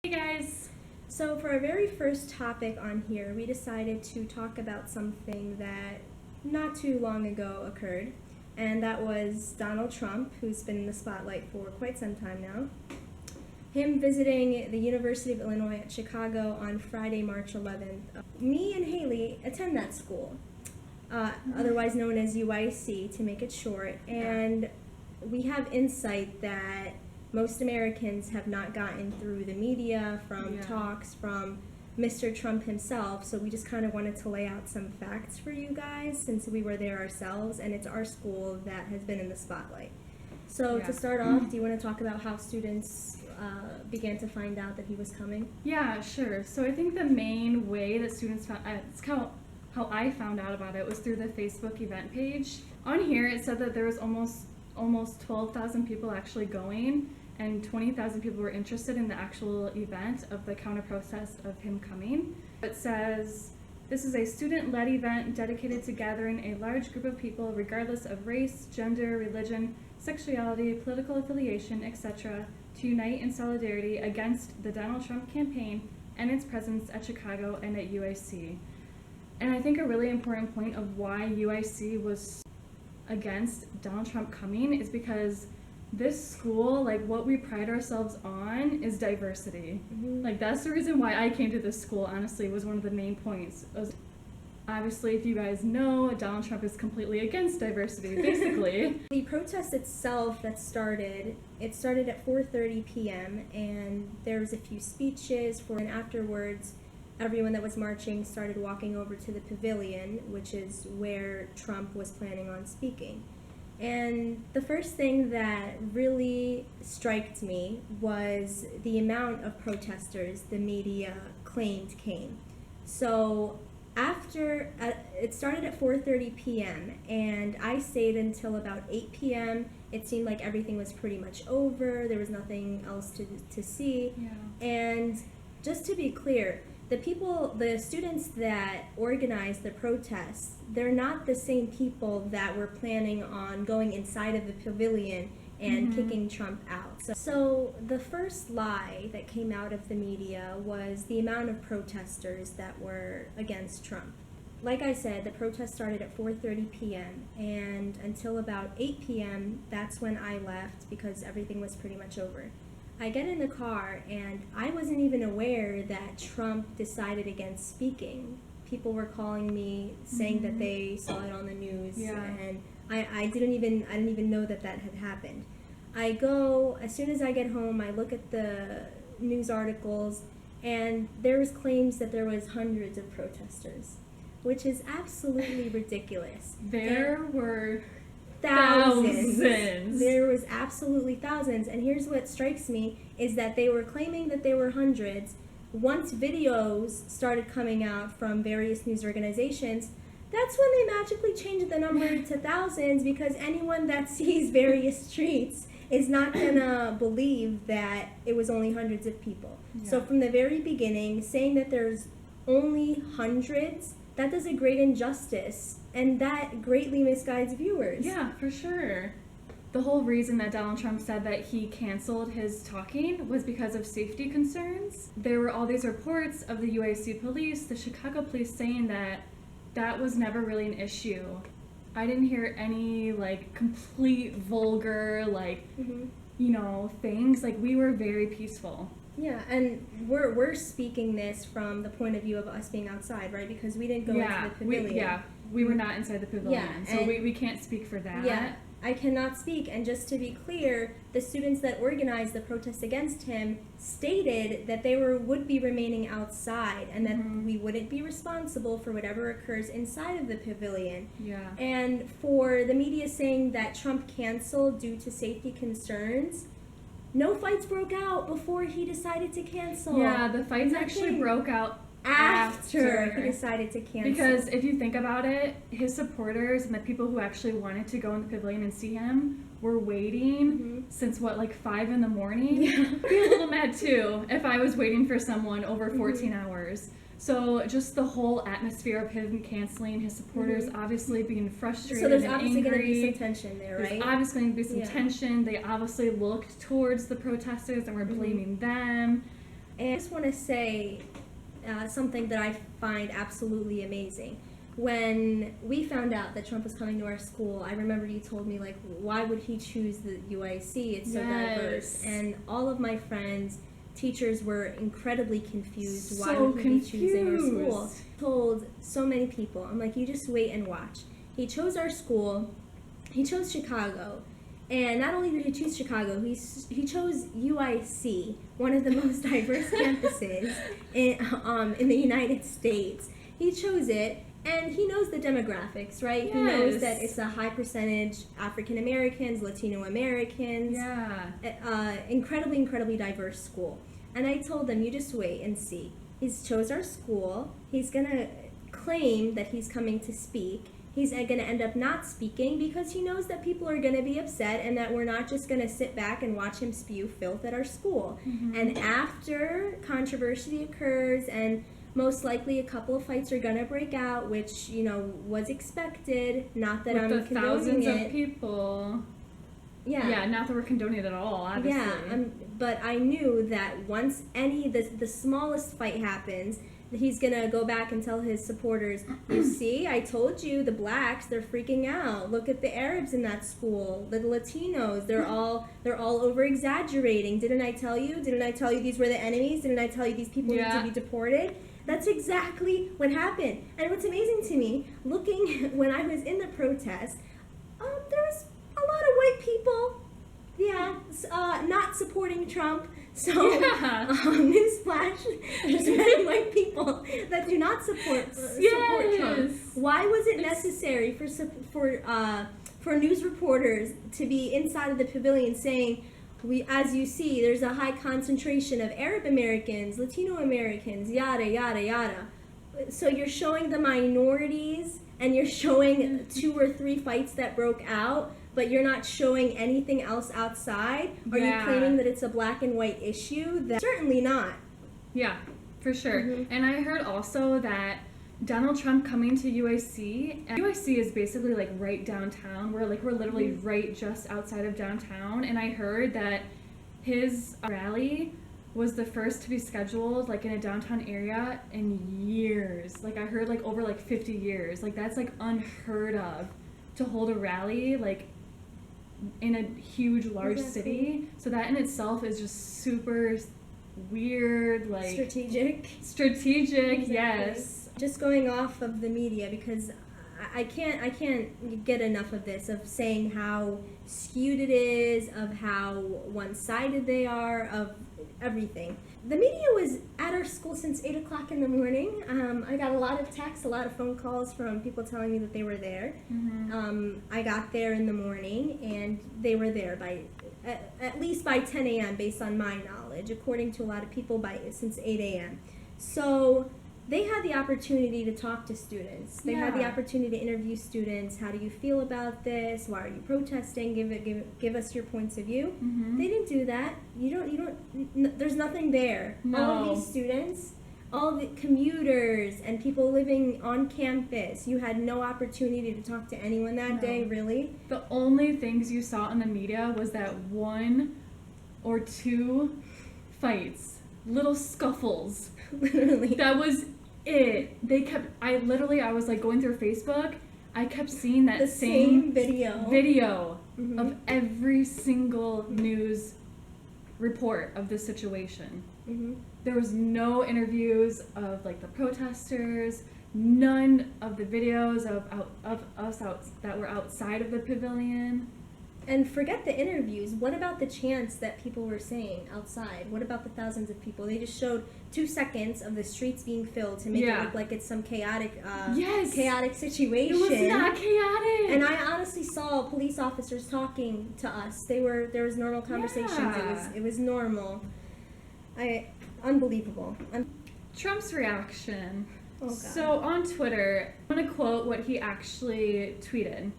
Hey guys! So for our very first topic on here, we decided to talk about something that not too long ago occurred, and that was Donald Trump, who's been in the spotlight for quite some time now. Him visiting the University of Illinois at Chicago on Friday, March 11th. Me and Haley attend that school, otherwise known as UIC to make it short, and we have insight that most Americans have not gotten through the media, from talks, from Mr. Trump himself, so we just kind of wanted to lay out some facts for you guys since we were there ourselves, and it's our school that has been in the spotlight. So to start off, do you want to talk about how students began to find out that he was coming? Yeah, sure. So I think the main way that students found it's how I found out about it was through the Facebook event page. On here it said that there was almost 12,000 people actually going, and 20,000 people were interested in the actual event of the counter-protest of him coming. It says, "This is a student-led event dedicated to gathering a large group of people regardless of race, gender, religion, sexuality, political affiliation, etc., to unite in solidarity against the Donald Trump campaign and its presence at Chicago and at UIC." And I think a really important point of why UIC was against Donald Trump coming is because this school, like, what we pride ourselves on is diversity. Like, that's the reason why I came to this school, honestly, was one of the main points. Obviously, if you guys know, Donald Trump is completely against diversity, basically. The protest itself it started at 4:30 p.m. and there was a few speeches and afterwards everyone that was marching started walking over to the pavilion, which is where Trump was planning on speaking. And the first thing that really struck me was the amount of protesters the media claimed came. So after, it started at 4:30 p.m. and I stayed until about 8 p.m. It seemed like everything was pretty much over. There was nothing else to see. Yeah. And just to be clear, the students that organized the protests, they're not the same people that were planning on going inside of the pavilion and kicking Trump out. So the first lie that came out of the media was the amount of protesters that were against Trump. Like I said, the protest started at 4:30 p.m. and until about 8 p.m., that's when I left because everything was pretty much over. I get in the car and I wasn't even aware that Trump decided against speaking. People were calling me saying that they saw it on the news, and I didn't even know that had happened. As soon as I get home, I look at the news articles, and there was claims that there was hundreds of protesters, which is absolutely ridiculous. There were thousands. There was absolutely thousands, and here's what strikes me is that they were claiming that there were hundreds. Once videos started coming out from various news organizations, that's when they magically changed the number to thousands, because anyone that sees various tweets is not gonna believe that it was only hundreds of people. So from the very beginning, saying that there's only hundreds, that does a great injustice, and that greatly misguides viewers. Yeah, for sure. The whole reason that Donald Trump said that he canceled his talking was because of safety concerns. There were all these reports of the UIC police, the Chicago police, saying that was never really an issue. I didn't hear any, like, complete vulgar, like, things. Like, we were very peaceful. Yeah, and we're speaking this from the point of view of us being outside, right? Because we didn't go into the pavilion. We were not inside the pavilion, so we can't speak for that. Yeah, I cannot speak. And just to be clear, the students that organized the protest against him stated that they would be remaining outside and that we wouldn't be responsible for whatever occurs inside of the pavilion. Yeah. And for the media saying that Trump canceled due to safety concerns, no fights broke out before he decided to cancel. Yeah, the fights actually broke out after he decided to cancel. Because if you think about it, his supporters and the people who actually wanted to go in the pavilion and see him were waiting since, 5 in the morning? Yeah. I'd be a little mad too if I was waiting for someone over 14 hours. So just the whole atmosphere of him canceling, his supporters obviously being frustrated and angry. So there's obviously going to be some tension there, right? There's obviously going to be some tension. They obviously looked towards the protesters and were blaming them. And I just want to say something that I find absolutely amazing. When we found out that Trump was coming to our school, I remember you told me, like, why would he choose the UIC? It's so diverse. And all of my friends, teachers were incredibly confused. Why would he be choosing our school? Told so many people, I'm like, you just wait and watch. He chose our school. He chose Chicago. And not only did he choose Chicago, he chose UIC, one of the most diverse campuses in the United States. He chose it, and he knows the demographics, right? Yes. He knows that it's a high percentage African Americans, Latino Americans. Yeah. Incredibly, incredibly diverse school. And I told them, you just wait and see. He's chose our school. He's going to claim that he's coming to speak. He's going to end up not speaking because he knows that people are going to be upset and that we're not just going to sit back and watch him spew filth at our school. Mm-hmm. And after controversy occurs and most likely a couple of fights are going to break out, which, was expected. Not that With I'm the condoning thousands it. of people. Yeah. Yeah, not that we're condoning it at all, obviously. Yeah, but I knew that once the smallest fight happens, he's gonna go back and tell his supporters, you see, I told you, the blacks, they're freaking out. Look at the Arabs in that school, the Latinos, they're all over exaggerating. Didn't I tell you? Didn't I tell you these were the enemies? Didn't I tell you these people need to be deported? That's exactly what happened. And what's amazing to me, looking when I was in the protest, there was a lot of white people, not supporting Trump. So, newsflash, there's many white people that do not support Trump. Why was it necessary for news reporters to be inside of the pavilion saying, as you see, there's a high concentration of Arab Americans, Latino Americans, yada, yada, yada. So you're showing the minorities and you're showing 2 or 3 fights that broke out, but you're not showing anything else outside? Are you claiming that it's a black and white issue? Certainly not. Yeah, for sure. Mm-hmm. And I heard also that Donald Trump coming to UIC, and UIC is basically like right downtown. We're literally right just outside of downtown. And I heard that his rally was the first to be scheduled like in a downtown area in years. Like I heard like over like 50 years. Like that's like unheard of to hold a rally like in a huge large city. So that in itself is just super weird, like strategic, Exactly. Yes. Just going off of the media, because I can't get enough of this, of saying how skewed it is, of how one-sided they are, of everything. The media was at our school since 8 o'clock in the morning. I got a lot of texts, a lot of phone calls from people telling me that they were there. Mm-hmm. I got there in the morning, and they were there by at least by 10 a.m. based on my knowledge, according to a lot of people since 8 a.m. So they had the opportunity to talk to students. They had the opportunity to interview students. How do you feel about this? Why are you protesting? Give us your points of view. Mm-hmm. They didn't do that. You don't. There's nothing there. No. All of these students, all the commuters and people living on campus, you had no opportunity to talk to anyone that day, really. The only things you saw in the media was that 1 or 2 fights, little scuffles. Literally. That was it. I was like going through Facebook. I kept seeing that same video mm-hmm. of every single news report of the situation. Mm-hmm. There was no interviews of like the protesters, none of the videos of us that were outside of the pavilion. And forget the interviews. What about the chants that people were saying outside? What about the thousands of people? They just showed 2 seconds of the streets being filled to make it look like it's some chaotic situation. It was not chaotic. And I honestly saw police officers talking to us. There was normal conversations. Yeah. It was normal. Unbelievable. Trump's reaction. Oh, God. So on Twitter, I'm going to quote what he actually tweeted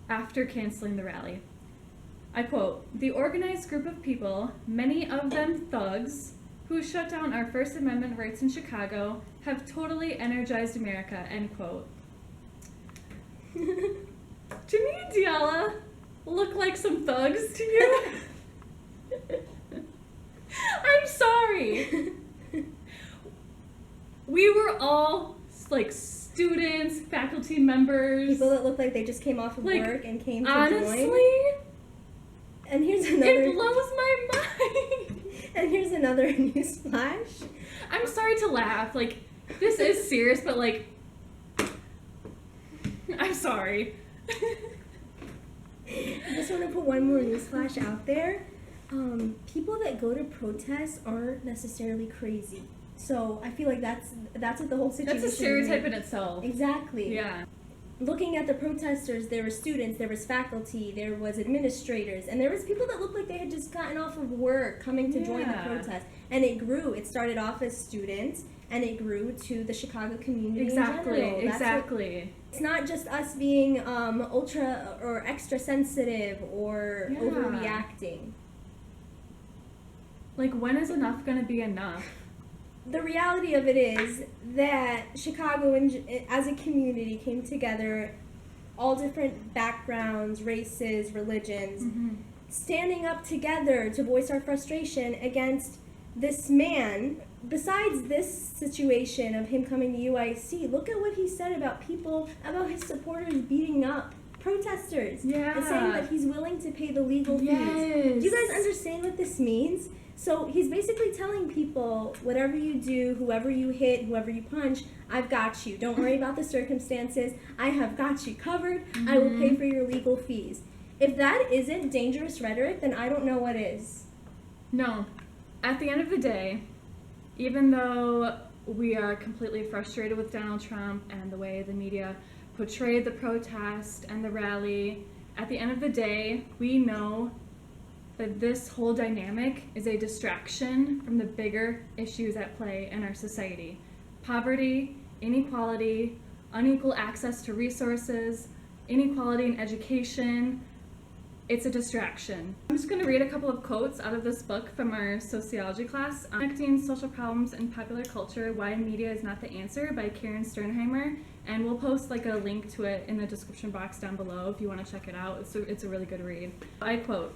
after canceling the rally. I quote, "The organized group of people, many of them thugs, who shut down our First Amendment rights in Chicago, have totally energized America," end quote. Do me and Diala look like some thugs to you? I'm sorry. we were all like students, faculty members. People that look like they just came off of Like, work and came to honestly, join. And here's another. it blows my mind. And here's another news flash. I'm sorry to laugh. Like, this is serious, but like, I'm sorry. I just want to put one more news flash out there. People that go to protests aren't necessarily crazy. So I feel like that's what the whole situation That's a is. stereotype in itself. Exactly. Yeah. Looking at the protesters, there were students, there was faculty, there was administrators, and there was people that looked like they had just gotten off of work coming to join the Yeah. protest. And it grew. It started off as students, and it grew to the Chicago community in Exactly. general. That's what- Exactly. it's not just us being ultra or extra sensitive or Yeah. overreacting. Like, when is enough gonna be enough? The reality of it is that Chicago as a community came together, all different backgrounds, races, religions, standing up together to voice our frustration against this man. Besides this situation of him coming to UIC, look at what he said about his supporters beating up protesters. Yeah. And saying that he's willing to pay the legal fees. Yes. Do you guys understand what this means? So he's basically telling people, whatever you do, whoever you hit, whoever you punch, I've got you. Don't worry about the circumstances. I have got you covered. I will pay for your legal fees. If that isn't dangerous rhetoric, then I don't know what is. No. At the end of the day, even though we are completely frustrated with Donald Trump and the way the media portrayed the protest and the rally, at the end of the day, we know that this whole dynamic is a distraction from the bigger issues at play in our society. Poverty, inequality, unequal access to resources, inequality in education. It's a distraction. I'm just going to read a couple of quotes out of this book from our sociology class, Connecting Social Problems in Popular Culture, Why Media is Not the Answer by Karen Sternheimer, and we'll post like a link to it in the description box down below if you want to check it out. It's a really good read. I quote,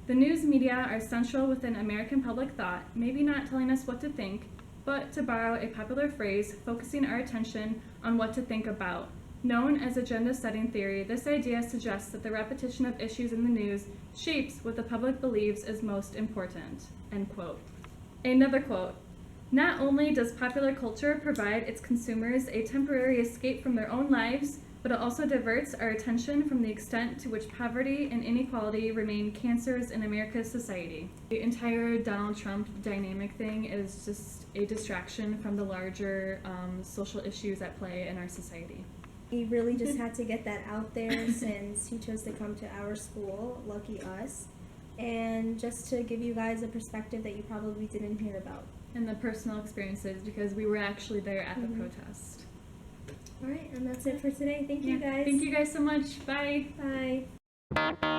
"The news media are central within American public thought, maybe not telling us what to think, but to borrow a popular phrase, focusing our attention on what to think about. Known as agenda-setting theory, this idea suggests that the repetition of issues in the news shapes what the public believes is most important." End quote. Another quote, "Not only does popular culture provide its consumers a temporary escape from their own lives, but it also diverts our attention from the extent to which poverty and inequality remain cancers in America's society." The entire Donald Trump dynamic thing is just a distraction from the larger social issues at play in our society. We really just had to get that out there since he chose to come to our school, lucky us, and just to give you guys a perspective that you probably didn't hear about. And the personal experiences, because we were actually there at the protest. All right, and that's it for today. Thank you guys. Thank you guys so much. Bye. Bye.